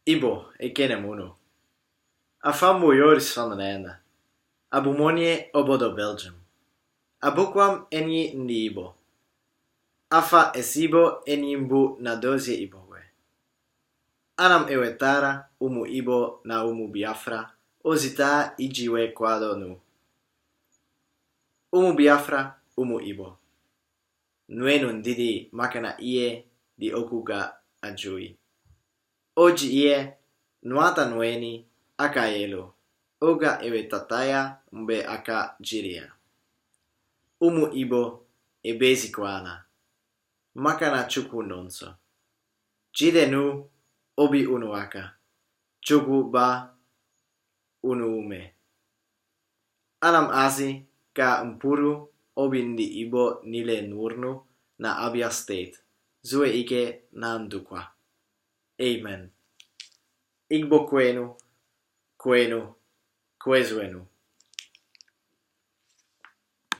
Ibo, Ekenemuno. Afambo Joris van den Einde. Abumonye obodo Belgium. Abukwam enyi ndi Ibo. Afa esibo enyi mbu na dozie Ibogwe. Anam ewetara umu Ibo na umu Biafra ozita iji wee kwado nu. Umu Biafra, umu Ibo. Nwenu ndidi maka na ihe dị okwu ga-ajụghị. O ji ihe nwata nweni aka elu, ọ ga-ewetata ya mgbe aka jiri ya. Ụmụ Igbo ebezikwana, maka na Chukwu nọ nso. Jidenu obi unu aka, Chukwu ba unu ume. Ana m asị ka mkpụrụ obi ndị Igbo niile nụrụ na Abia steeti zuo ike na ndokwa. Amen. Igbo kwenu, kwenu, kwezuenu.